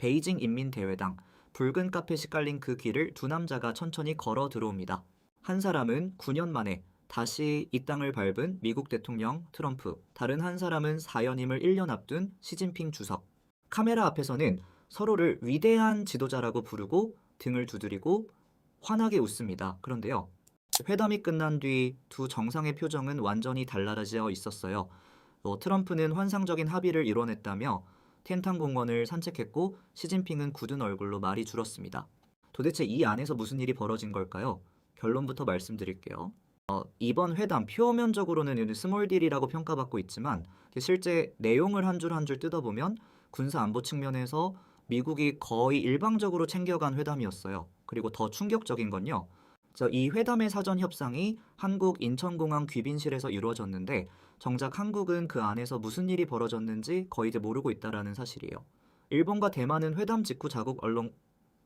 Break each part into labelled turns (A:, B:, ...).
A: 베이징 인민대회당, 붉은 카펫이 깔린 그 길을 두 남자가 천천히 걸어 들어옵니다. 한 사람은 9년 만에 다시 이 땅을 밟은 미국 대통령 트럼프, 다른 한 사람은 사연임을 1년 앞둔 시진핑 주석. 카메라 앞에서는 서로를 위대한 지도자라고 부르고 등을 두드리고 환하게 웃습니다. 그런데요, 회담이 끝난 뒤 두 정상의 표정은 완전히 달라져 있었어요. 트럼프는 환상적인 합의를 이뤄냈다며 텐탄 공원을 산책했고 시진핑은 굳은 얼굴로 말이 줄었습니다. 도대체 이 안에서 무슨 일이 벌어진 걸까요? 결론부터 말씀드릴게요. 이번 회담 표면적으로는 스몰 딜이라고 평가받고 있지만 실제 내용을 한 줄 한 줄 뜯어보면 군사 안보 측면에서 미국이 거의 일방적으로 챙겨간 회담이었어요. 그리고 더 충격적인 건요, 이 회담의 사전 협상이 한국 인천공항 귀빈실에서 이루어졌는데 정작 한국은 그 안에서 무슨 일이 벌어졌는지 거의 모르고 있다라는 사실이에요. 일본과 대만은 회담 직후 자국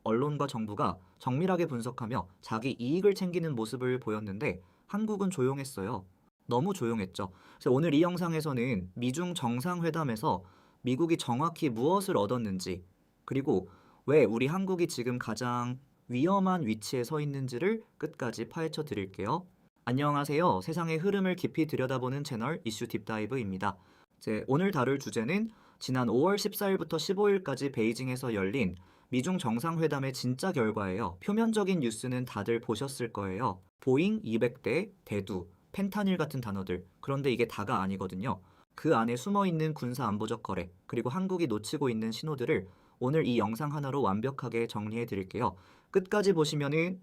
A: 언론과 정부가 정밀하게 분석하며 자기 이익을 챙기는 모습을 보였는데 한국은 조용했어요. 너무 조용했죠. 그래서 오늘 이 영상에서는 미중 정상회담에서 미국이 정확히 무엇을 얻었는지, 그리고 왜 우리 한국이 지금 가장 위험한 위치에 서 있는지를 끝까지 파헤쳐 드릴게요. 안녕하세요. 세상의 흐름을 깊이 들여다보는 채널 이슈 딥다이브입니다. 오늘 다룰 주제는 지난 5월 14일부터 15일까지 베이징에서 열린 미중 정상회담의 진짜 결과예요. 표면적인 뉴스는 다들 보셨을 거예요. 보잉 200대, 대두, 펜타닐 같은 단어들. 그런데 이게 다가 아니거든요. 그 안에 숨어있는 군사안보적 거래, 그리고 한국이 놓치고 있는 신호들을 오늘 이 영상 하나로 완벽하게 정리해 드릴게요. 끝까지 보시면은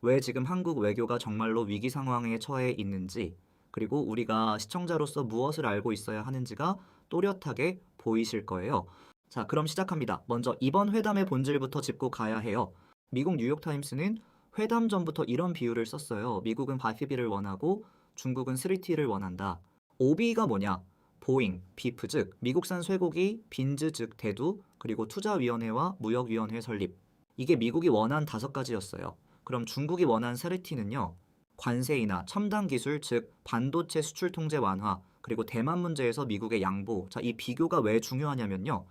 A: 왜 지금 한국 외교가 정말로 위기 상황에 처해 있는지, 그리고 우리가 시청자로서 무엇을 알고 있어야 하는지가 또렷하게 보이실 거예요. 자, 그럼 시작합니다. 먼저 이번 회담의 본질부터 짚고 가야 해요. 미국 뉴욕타임스는 회담 전부터 이런 비유를 썼어요. 미국은 바피비를 원하고 중국은 3T를 원한다. OB가 뭐냐? 보잉, 비프 즉 미국산 쇠고기, 빈즈 즉 대두, 그리고 투자위원회와 무역위원회 설립. 이게 미국이 원한 5가지였어요. 그럼 중국이 원한 3T는요. 관세 인하, 첨단 기술 즉 반도체 수출 통제 완화, 그리고 대만 문제에서 미국의 양보. 자, 이 비교가 왜 중요하냐면요.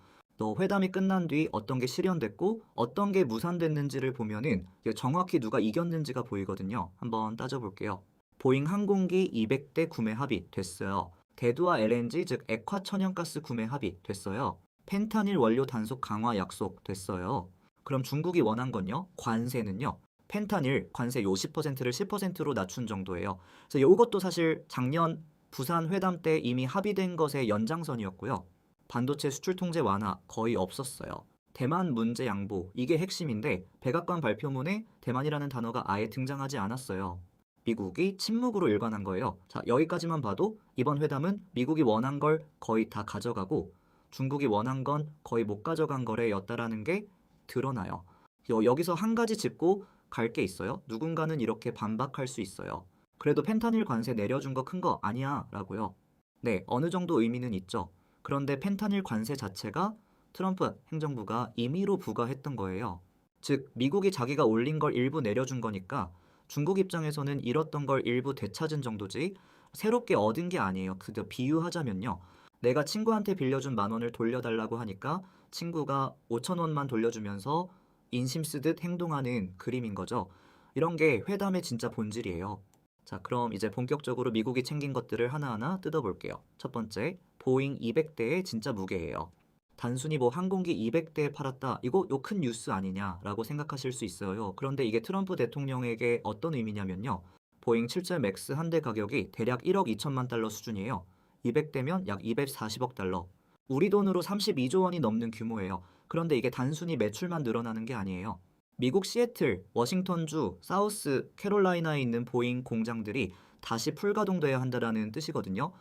A: 회담이 끝난 뒤 어떤 게 실현됐고 어떤 게 무산됐는지를 보면은 정확히 누가 이겼는지가 보이거든요. 한번 따져볼게요. 보잉 항공기 200대 구매 합의 됐어요. 대두와 LNG 즉 액화 천연가스 구매 합의 됐어요. 펜타닐 원료 단속 강화 약속 됐어요. 그럼 중국이 원한 건요? 관세는요? 펜타닐 관세 50%를 10%로 낮춘 정도예요. 그래서 이것도 사실 작년 부산 회담 때 이미 합의된 것의 연장선이었고요. 반도체 수출 통제 완화 거의 없었어요. 대만 문제 양보 이게 핵심인데 백악관 발표문에 대만이라는 단어가 아예 등장하지 않았어요. 미국이 침묵으로 일관한 거예요. 자, 여기까지만 봐도 이번 회담은 미국이 원한 걸 거의 다 가져가고 중국이 원한 건 거의 못 가져간 거래였다라는 게 드러나요. 여기서 한 가지 짚고 갈 게 있어요. 누군가는 이렇게 반박할 수 있어요. 그래도 펜타닐 관세 내려준 거 큰 거 아니야 라고요. 네, 어느 정도 의미는 있죠. 그런데 펜타닐 관세 자체가 트럼프 행정부가 임의로 부과했던 거예요. 즉 미국이 자기가 올린 걸 일부 내려준 거니까 중국 입장에서는 잃었던 걸 일부 되찾은 정도지 새롭게 얻은 게 아니에요. 그저 비유하자면요. 내가 친구한테 빌려준 10,000원을 돌려달라고 하니까 친구가 5,000원만 돌려주면서 인심 쓰듯 행동하는 그림인 거죠. 이런 게 회담의 진짜 본질이에요. 자, 그럼 이제 본격적으로 미국이 챙긴 것들을 하나하나 뜯어볼게요. 첫 번째, 보잉 200대의 진짜 무게예요. 단순히 항공기 200대 팔았다, 이거 큰 뉴스 아니냐라고 생각하실 수 있어요. 그런데 이게 트럼프 대통령에게 어떤 의미냐면요. 보잉 77 맥스 한 대 가격이 대략 1억 2천만 달러 수준이에요. 200대면 약 240억 달러. 우리 돈으로 32조 원이 넘는 규모예요. 그런데 이게 단순히 매출만 늘어나는 게 아니에요. 미국 시애틀, 워싱턴주, 사우스 캐롤라이나에 있는 보잉 공장들이 다시 풀가동돼야 한다라는 뜻이거든요.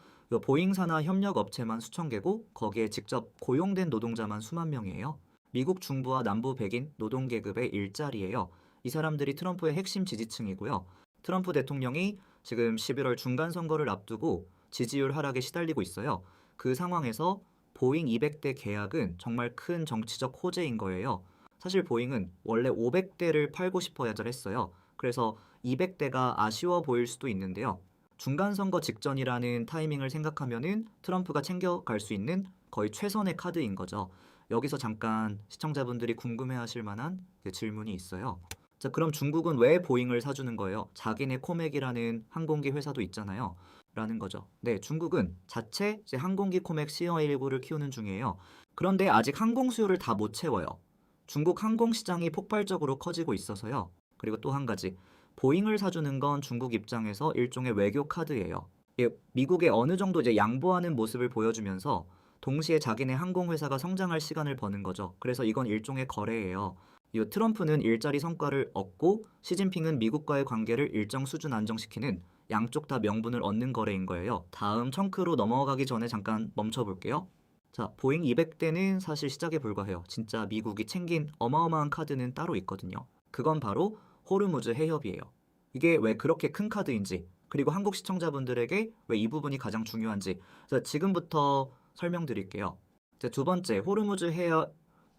A: 보잉사나 협력 업체만 수천 개고 거기에 직접 고용된 노동자만 수만 명이에요. 미국 중부와 남부 백인 노동 계급의 일자리예요. 이 사람들이 트럼프의 핵심 지지층이고요. 트럼프 대통령이 지금 11월 중간 선거를 앞두고 지지율 하락에 시달리고 있어요. 그 상황에서 보잉 200대 계약은 정말 큰 정치적 호재인 거예요. 사실 보잉은 원래 500대를 팔고 싶어야 했어요. 그래서 200대가 아쉬워 보일 수도 있는데요. 중간선거 직전이라는 타이밍을 생각하면은 트럼프가 챙겨갈 수 있는 거의 최선의 카드인 거죠. 여기서 잠깐 시청자분들이 궁금해하실 만한 질문이 있어요. 자, 그럼 중국은 왜 보잉을 사주는 거예요? 자기네 코맥이라는 항공기 회사도 있잖아요. 라는 거죠. 네, 중국은 자체 이제 항공기 코맥 C119를 키우는 중이에요. 그런데 아직 항공 수요를 다 못 채워요. 중국 항공 시장이 폭발적으로 커지고 있어서요. 그리고 또 한 가지, 보잉을 사주는 건 중국 입장에서 일종의 외교 카드예요. 예, 미국에 어느 정도 이제 양보하는 모습을 보여주면서 동시에 자기네 항공회사가 성장할 시간을 버는 거죠. 그래서 이건 일종의 거래예요. 이 트럼프는 일자리 성과를 얻고 시진핑은 미국과의 관계를 일정 수준 안정시키는 양쪽 다 명분을 얻는 거래인 거예요. 다음 청크로 넘어가기 전에 잠깐 멈춰볼게요. 자, 보잉 200대는 사실 시작에 불과해요. 진짜 미국이 챙긴 어마어마한 카드는 따로 있거든요. 그건 바로 호르무즈 해협이에요. 이게 왜 그렇게 큰 카드인지, 그리고 한국 시청자분들에게 왜 이 부분이 가장 중요한지 지금부터 설명드릴게요. 두 번째, 호르무즈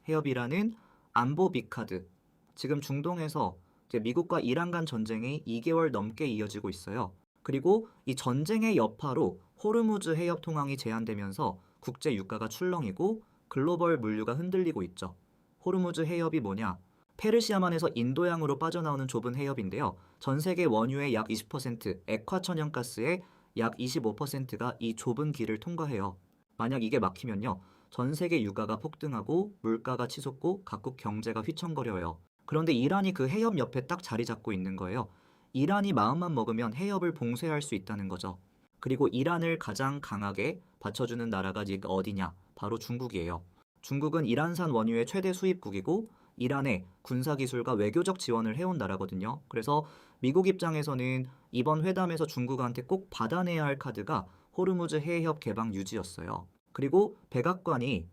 A: 해협이라는 안보 빅카드. 지금 중동에서 이제 미국과 이란 간 전쟁이 2개월 넘게 이어지고 있어요. 그리고 이 전쟁의 여파로 호르무즈 해협 통항이 제한되면서 국제 유가가 출렁이고 글로벌 물류가 흔들리고 있죠. 호르무즈 해협이 뭐냐? 페르시아만에서 인도양으로 빠져나오는 좁은 해협인데요. 전 세계 원유의 약 20%, 액화 천연가스의 약 25%가 이 좁은 길을 통과해요. 만약 이게 막히면요, 전 세계 유가가 폭등하고 물가가 치솟고 각국 경제가 휘청거려요. 그런데 이란이 그 해협 옆에 딱 자리 잡고 있는 거예요. 이란이 마음만 먹으면 해협을 봉쇄할 수 있다는 거죠. 그리고 이란을 가장 강하게 받쳐주는 나라가 어디냐? 바로 중국이에요. 중국은 이란산 원유의 최대 수입국이고 이란의 군사기술과 외교적 지원을 해온 나라거든요. 그래서 미국 입장에서는 이번 회담에서 중국한테 꼭 받아내야 할 카드가 호르무즈 해협 개방 유지였어요. 그리고 백악관이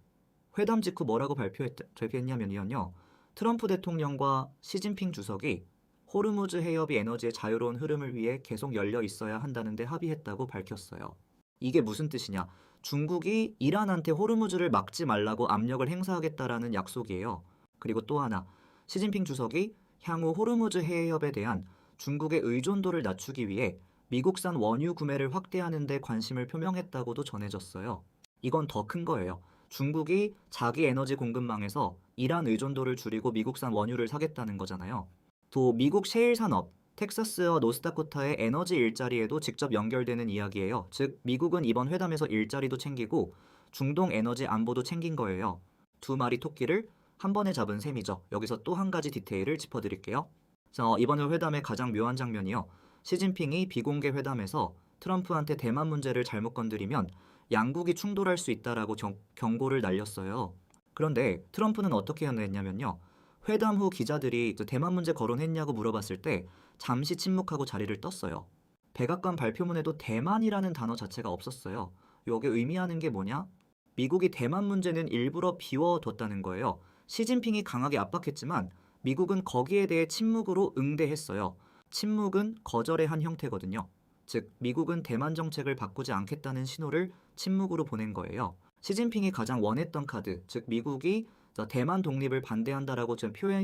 A: 회담 직후 뭐라고 발표했냐면요. 트럼프 대통령과 시진핑 주석이 호르무즈 해협이 에너지의 자유로운 흐름을 위해 계속 열려 있어야 한다는데 합의했다고 밝혔어요. 이게 무슨 뜻이냐? 중국이 이란한테 호르무즈를 막지 말라고 압력을 행사하겠다라는 약속이에요. 그리고 또 하나, 시진핑 주석이 향후 호르무즈 해협에 대한 중국의 의존도를 낮추기 위해 미국산 원유 구매를 확대하는 데 관심을 표명했다고도 전해졌어요. 이건 더 큰 거예요. 중국이 자기 에너지 공급망에서 이란 의존도를 줄이고 미국산 원유를 사겠다는 거잖아요. 또 미국 셰일 산업, 텍사스와 노스다코타의 에너지 일자리에도 직접 연결되는 이야기예요. 즉, 미국은 이번 회담에서 일자리도 챙기고 중동 에너지 안보도 챙긴 거예요. 두 마리 토끼를 한 번에 잡은 셈이죠. 여기서 또 한 가지 디테일을 짚어드릴게요. 자, 이번 회담의 가장 묘한 장면이요. 시진핑이 비공개 회담에서 트럼프한테 대만 문제를 잘못 건드리면 양국이 충돌할 수 있다라고 경고를 날렸어요. 그런데 트럼프는 어떻게 했냐면요. 회담 후 기자들이 대만 문제 거론했냐고 물어봤을 때 잠시 침묵하고 자리를 떴어요. 백악관 발표문에도 대만이라는 단어 자체가 없었어요. 이게 의미하는 게 뭐냐? 미국이 대만 문제는 일부러 비워뒀다는 거예요. 시진핑이 강하게 압박했지만 미국은 거기에 대해 침묵으로 응대했어요. 침묵은 거절의 한 형태거든요. 즉, 미국은 대만 정책을 바꾸지 않겠다는 신호를 침묵으로 보낸 거예요. 시진핑이 가장 원했던 카드, 즉 미국이 대만 독립을 반대한다라고 지금 표현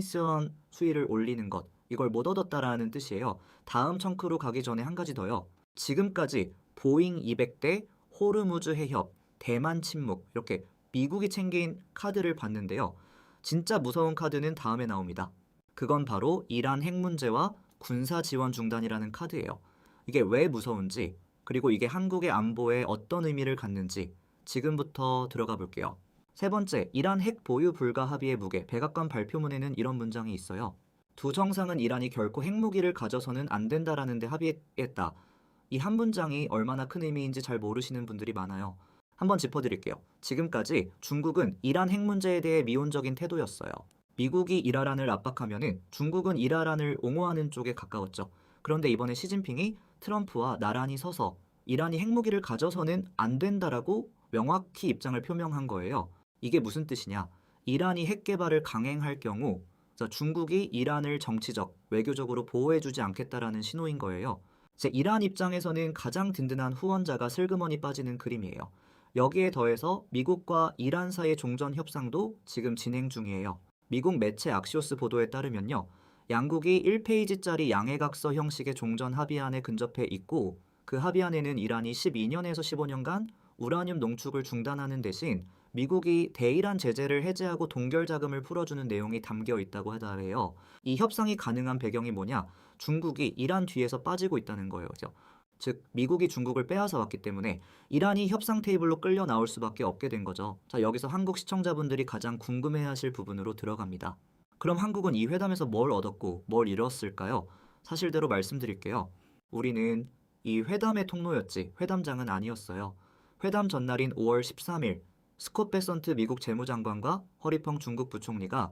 A: 수위를 올리는 것, 이걸 못 얻었다라는 뜻이에요. 다음 청크로 가기 전에 한 가지 더요. 지금까지 보잉 200대, 호르무즈 해협, 대만 침묵, 이렇게 미국이 챙긴 카드를 봤는데요. 진짜 무서운 카드는 다음에 나옵니다. 그건 바로 이란 핵 문제와 군사 지원 중단이라는 카드예요. 이게 왜 무서운지, 그리고 이게 한국의 안보에 어떤 의미를 갖는지 지금부터 들어가 볼게요. 세 번째, 이란 핵 보유 불가 합의의 무게. 백악관 발표문에는 이런 문장이 있어요. 두 정상은 이란이 결코 핵무기를 가져서는 안 된다라는 데 합의했다. 이 한 문장이 얼마나 큰 의미인지 잘 모르시는 분들이 많아요. 한번 짚어드릴게요. 지금까지 중국은 이란 핵 문제에 대해 미온적인 태도였어요. 미국이 이란을 압박하면은 중국은 이란을 옹호하는 쪽에 가까웠죠. 그런데 이번에 시진핑이 트럼프와 나란히 서서 이란이 핵무기를 가져서는 안 된다라고 명확히 입장을 표명한 거예요. 이게 무슨 뜻이냐? 이란이 핵 개발을 강행할 경우 중국이 이란을 정치적, 외교적으로 보호해주지 않겠다라는 신호인 거예요. 이란 입장에서는 가장 든든한 후원자가 슬그머니 빠지는 그림이에요. 여기에 더해서 미국과 이란 사이의 종전 협상도 지금 진행 중이에요. 미국 매체 악시오스 보도에 따르면요. 양국이 1페이지짜리 양해각서 형식의 종전 합의안에 근접해 있고 그 합의안에는 이란이 12년에서 15년간 우라늄 농축을 중단하는 대신 미국이 대이란 제재를 해제하고 동결 자금을 풀어주는 내용이 담겨 있다고 하더래요. 이 협상이 가능한 배경이 뭐냐? 중국이 이란 뒤에서 빠지고 있다는 거예요. 그죠? 즉 미국이 중국을 빼앗아 왔기 때문에 이란이 협상 테이블로 끌려 나올 수밖에 없게 된 거죠. 자, 여기서 한국 시청자분들이 가장 궁금해하실 부분으로 들어갑니다. 그럼 한국은 이 회담에서 뭘 얻었고 뭘 잃었을까요? 사실대로 말씀드릴게요. 우리는 이 회담의 통로였지 회담장은 아니었어요. 회담 전날인 5월 13일 스콧 베선트 미국 재무장관과 허리펑 중국 부총리가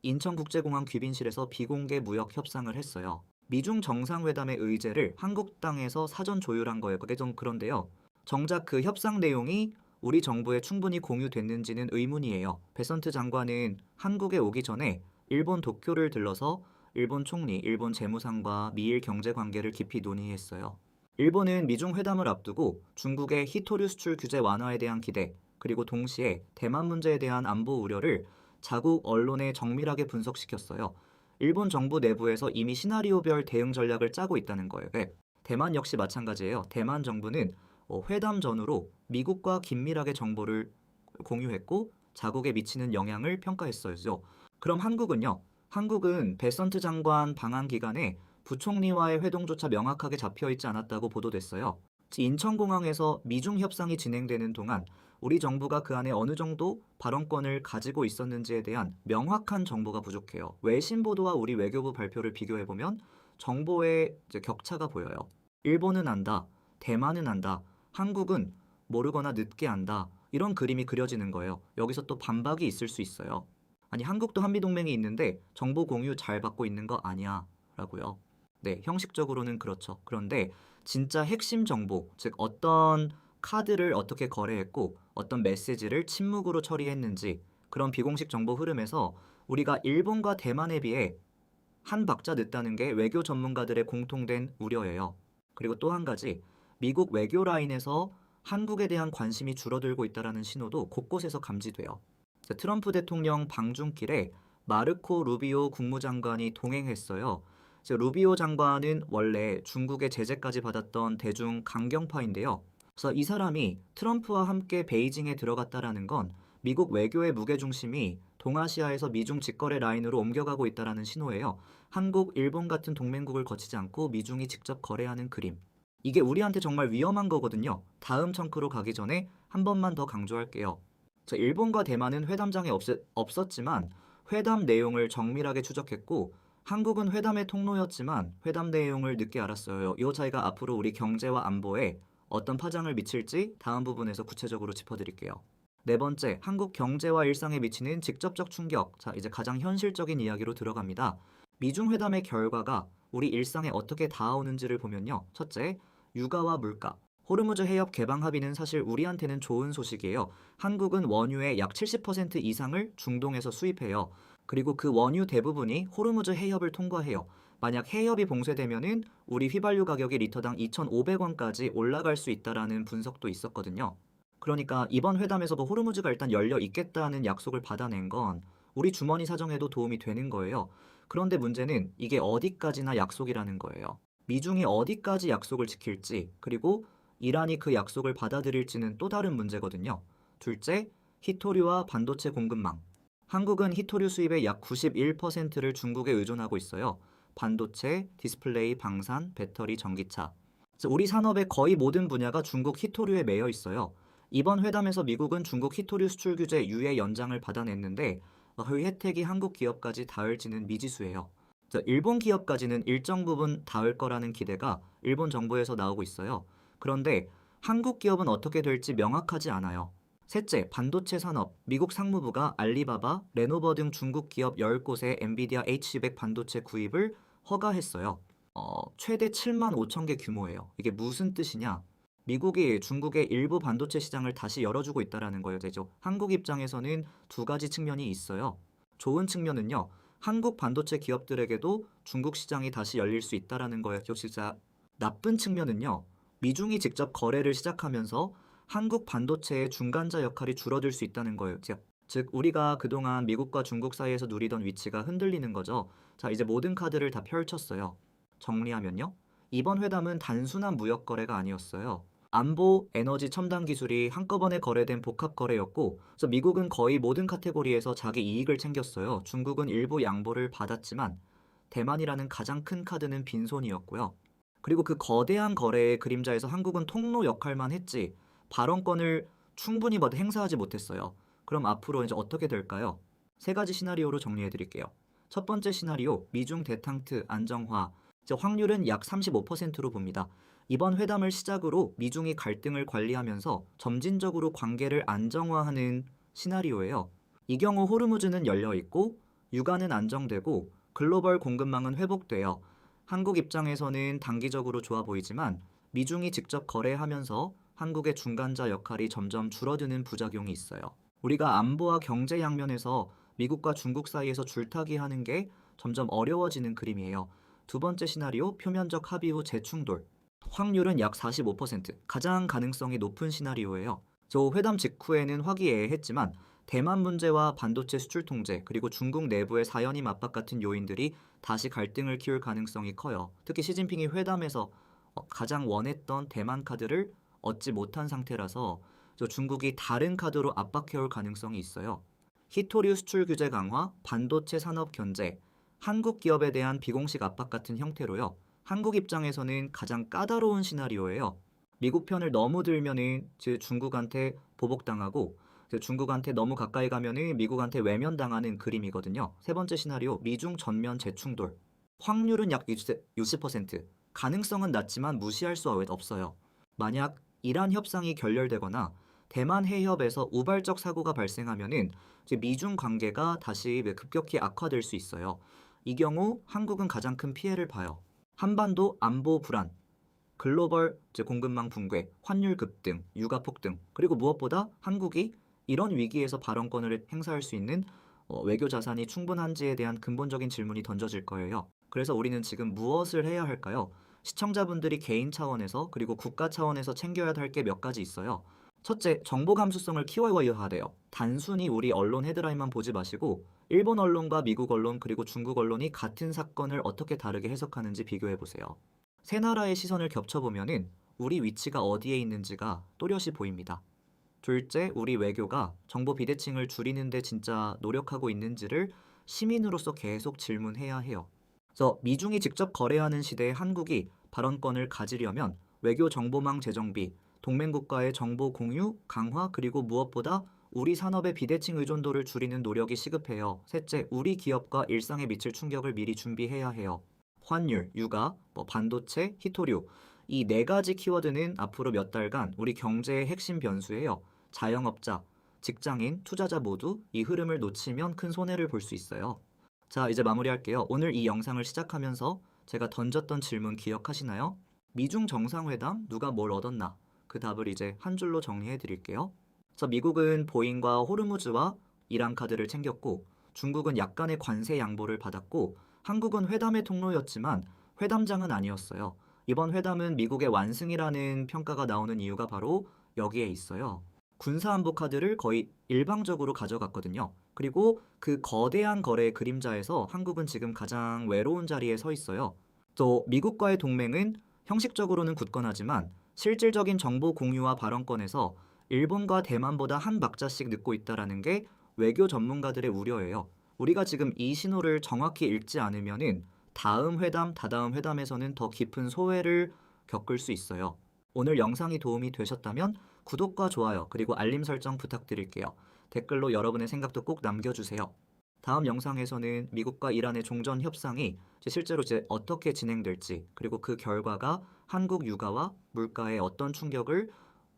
A: 인천국제공항 귀빈실에서 비공개 무역 협상을 했어요. 미중 정상회담의 의제를 한국 땅에서 사전 조율한 거예요. 그게 좀 그런데요. 정작 그 협상 내용이 우리 정부에 충분히 공유됐는지는 의문이에요. 베선트 장관은 한국에 오기 전에 일본 도쿄를 들러서 일본 총리, 일본 재무상과 미일 경제 관계를 깊이 논의했어요. 일본은 미중 회담을 앞두고 중국의 히토류 수출 규제 완화에 대한 기대, 그리고 동시에 대만 문제에 대한 안보 우려를 자국 언론에 정밀하게 분석시켰어요. 일본 정부 내부에서 이미 시나리오별 대응 전략을 짜고 있다는 거예요. 네. 대만 역시 마찬가지예요. 대만 정부는 회담 전후로 미국과 긴밀하게 정보를 공유했고 자국에 미치는 영향을 평가했어요. 그럼 한국은요? 한국은 베선트 장관 방한 기간에 부총리와의 회동조차 명확하게 잡혀 있지 않았다고 보도됐어요. 인천공항에서 미중 협상이 진행되는 동안 우리 정부가 그 안에 어느 정도 발언권을 가지고 있었는지에 대한 명확한 정보가 부족해요. 외신 보도와 우리 외교부 발표를 비교해보면 정보의 격차가 보여요. 일본은 안다, 대만은 안다, 한국은 모르거나 늦게 안다. 이런 그림이 그려지는 거예요. 여기서 또 반박이 있을 수 있어요. 아니, 한국도 한미동맹이 있는데 정보 공유 잘 받고 있는 거 아니야? 라고요. 네, 형식적으로는 그렇죠. 그런데 진짜 핵심 정보, 즉 어떤 카드를 어떻게 거래했고 어떤 메시지를 침묵으로 처리했는지 그런 비공식 정보 흐름에서 우리가 일본과 대만에 비해 한 박자 늦다는 게 외교 전문가들의 공통된 우려예요. 그리고 또 한 가지, 미국 외교 라인에서 한국에 대한 관심이 줄어들고 있다는 신호도 곳곳에서 감지돼요. 트럼프 대통령 방중길에 마르코 루비오 국무장관이 동행했어요. 루비오 장관은 원래 중국의 제재까지 받았던 대중 강경파인데요. 그래서 이 사람이 트럼프와 함께 베이징에 들어갔다라는 건 미국 외교의 무게중심이 동아시아에서 미중 직거래 라인으로 옮겨가고 있다는 신호예요. 한국, 일본 같은 동맹국을 거치지 않고 미중이 직접 거래하는 그림. 이게 우리한테 정말 위험한 거거든요. 다음 청크로 가기 전에 한 번만 더 강조할게요. 일본과 대만은 회담장에 없었지만 회담 내용을 정밀하게 추적했고 한국은 회담의 통로였지만 회담 내용을 늦게 알았어요. 이 차이가 앞으로 우리 경제와 안보에 어떤 파장을 미칠지 다음 부분에서 구체적으로 짚어드릴게요. 네 번째, 한국 경제와 일상에 미치는 직접적 충격. 자, 이제 가장 현실적인 이야기로 들어갑니다. 미중 회담의 결과가 우리 일상에 어떻게 닿아오는지를 보면요. 첫째, 유가와 물가. 호르무즈 해협 개방 합의는 사실 우리한테는 좋은 소식이에요. 한국은 원유의 약 70% 이상을 중동에서 수입해요. 그리고 그 원유 대부분이 호르무즈 해협을 통과해요. 만약 해협이 봉쇄되면은 우리 휘발유 가격이 리터당 2,500원까지 올라갈 수 있다라는 분석도 있었거든요. 그러니까 이번 회담에서도 호르무즈가 일단 열려 있겠다는 약속을 받아낸 건 우리 주머니 사정에도 도움이 되는 거예요. 그런데 문제는 이게 어디까지나 약속이라는 거예요. 미중이 어디까지 약속을 지킬지, 그리고 이란이 그 약속을 받아들일지는 또 다른 문제거든요. 둘째, 히토류와 반도체 공급망. 한국은 히토류 수입의 약 91%를 중국에 의존하고 있어요. 반도체, 디스플레이, 방산, 배터리, 전기차. 우리 산업의 거의 모든 분야가 중국 히토류에 매여 있어요. 이번 회담에서 미국은 중국 히토류 수출 규제 유예 연장을 받아냈는데 그 혜택이 한국 기업까지 닿을지는 미지수예요. 일본 기업까지는 일정 부분 닿을 거라는 기대가 일본 정부에서 나오고 있어요. 그런데 한국 기업은 어떻게 될지 명확하지 않아요. 셋째, 반도체 산업. 미국 상무부가 알리바바, 레노버 등 중국 기업 10곳에 엔비디아 H200 반도체 구입을 허가했어요. 최대 7만 5천 개 규모예요. 이게 무슨 뜻이냐? 미국이 중국의 일부 반도체 시장을 다시 열어주고 있다는 거예요. 한국 입장에서는 두 가지 측면이 있어요. 좋은 측면은요. 한국 반도체 기업들에게도 중국 시장이 다시 열릴 수 있다는 거예요. 진짜 나쁜 측면은요. 미중이 직접 거래를 시작하면서 한국 반도체의 중간자 역할이 줄어들 수 있다는 거예요. 즉 우리가 그동안 미국과 중국 사이에서 누리던 위치가 흔들리는 거죠. 자, 이제 모든 카드를 다 펼쳤어요. 정리하면요. 이번 회담은 단순한 무역 거래가 아니었어요. 안보, 에너지, 첨단 기술이 한꺼번에 거래된 복합 거래였고, 그래서 미국은 거의 모든 카테고리에서 자기 이익을 챙겼어요. 중국은 일부 양보를 받았지만 대만이라는 가장 큰 카드는 빈손이었고요. 그리고 그 거대한 거래의 그림자에서 한국은 통로 역할만 했지 발언권을 충분히 행사하지 못했어요. 그럼 앞으로 이제 어떻게 될까요? 세 가지 시나리오로 정리해 드릴게요. 첫 번째 시나리오, 미중 대탕트 안정화. 이제 확률은 약 35%로 봅니다. 이번 회담을 시작으로 미중이 갈등을 관리하면서 점진적으로 관계를 안정화하는 시나리오예요. 이 경우 호르무즈는 열려 있고 유가는 안정되고 글로벌 공급망은 회복되어 한국 입장에서는 단기적으로 좋아 보이지만 미중이 직접 거래하면서 한국의 중간자 역할이 점점 줄어드는 부작용이 있어요. 우리가 안보와 경제 양면에서 미국과 중국 사이에서 줄타기 하는 게 점점 어려워지는 그림이에요. 두 번째 시나리오, 표면적 합의 후 재충돌. 확률은 약 45%, 가장 가능성이 높은 시나리오예요. 저 회담 직후에는 화기애애했지만 대만 문제와 반도체 수출 통제, 그리고 중국 내부의 사연임 압박 같은 요인들이 다시 갈등을 키울 가능성이 커요. 특히 시진핑이 회담에서 가장 원했던 대만 카드를 얻지 못한 상태라서 중국이 다른 카드로 압박해올 가능성이 있어요. 히토류 수출 규제 강화, 반도체 산업 견제, 한국 기업에 대한 비공식 압박 같은 형태로요. 한국 입장에서는 가장 까다로운 시나리오예요. 미국 편을 너무 들면은 중국한테 보복당하고 중국한테 너무 가까이 가면은 미국한테 외면당하는 그림이거든요. 세 번째 시나리오, 미중 전면 재충돌. 확률은 약 60%. 가능성은 낮지만 무시할 수 없어요. 만약 이란 협상이 결렬되거나 대만 해협에서 우발적 사고가 발생하면은 미중 관계가 다시 급격히 악화될 수 있어요. 이 경우 한국은 가장 큰 피해를 봐요. 한반도 안보 불안, 글로벌 공급망 붕괴, 환율 급등, 유가 폭등, 그리고 무엇보다 한국이 이런 위기에서 발언권을 행사할 수 있는 외교 자산이 충분한지에 대한 근본적인 질문이 던져질 거예요. 그래서 우리는 지금 무엇을 해야 할까요? 시청자분들이 개인 차원에서 그리고 국가 차원에서 챙겨야 할 게 몇 가지 있어요. 첫째, 정보 감수성을 키워야 돼요. 단순히 우리 언론 헤드라인만 보지 마시고 일본 언론과 미국 언론 그리고 중국 언론이 같은 사건을 어떻게 다르게 해석하는지 비교해 보세요. 세 나라의 시선을 겹쳐보면은 우리 위치가 어디에 있는지가 또렷이 보입니다. 둘째, 우리 외교가 정보 비대칭을 줄이는데 진짜 노력하고 있는지를 시민으로서 계속 질문해야 해요. 그래서 미중이 직접 거래하는 시대에 한국이 발언권을 가지려면 외교 정보망 재정비, 동맹국가의 정보 공유, 강화, 그리고 무엇보다 우리 산업의 비대칭 의존도를 줄이는 노력이 시급해요. 셋째, 우리 기업과 일상에 미칠 충격을 미리 준비해야 해요. 환율, 유가, 반도체, 히토류, 이 네 가지 키워드는 앞으로 몇 달간 우리 경제의 핵심 변수예요. 자영업자, 직장인, 투자자 모두 이 흐름을 놓치면 큰 손해를 볼 수 있어요. 자, 이제 마무리할게요. 오늘 이 영상을 시작하면서 제가 던졌던 질문 기억하시나요? 미중 정상회담 누가 뭘 얻었나? 그 답을 이제 한 줄로 정리해 드릴게요. 그래서 미국은 보잉과 호르무즈와 이란 카드를 챙겼고 중국은 약간의 관세 양보를 받았고 한국은 회담의 통로였지만 회담장은 아니었어요. 이번 회담은 미국의 완승이라는 평가가 나오는 이유가 바로 여기에 있어요. 군사안보 카드를 거의 일방적으로 가져갔거든요. 그리고 그 거대한 거래의 그림자에서 한국은 지금 가장 외로운 자리에 서 있어요. 또 미국과의 동맹은 형식적으로는 굳건하지만 실질적인 정보 공유와 발언권에서 일본과 대만보다 한 박자씩 늦고 있다라는 게 외교 전문가들의 우려예요. 우리가 지금 이 신호를 정확히 읽지 않으면은 다음 회담, 다다음 회담에서는 더 깊은 소외를 겪을 수 있어요. 오늘 영상이 도움이 되셨다면 구독과 좋아요 그리고 알림 설정 부탁드릴게요. 댓글로 여러분의 생각도 꼭 남겨주세요. 다음 영상에서는 미국과 이란의 종전 협상이 실제로 어떻게 진행될지 그리고 그 결과가 한국 유가와 물가에 어떤 충격을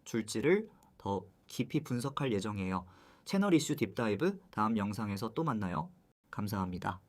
A: 줄지를 더 깊이 분석할 예정이에요. 채널 이슈 딥다이브 다음 영상에서 또 만나요. 감사합니다.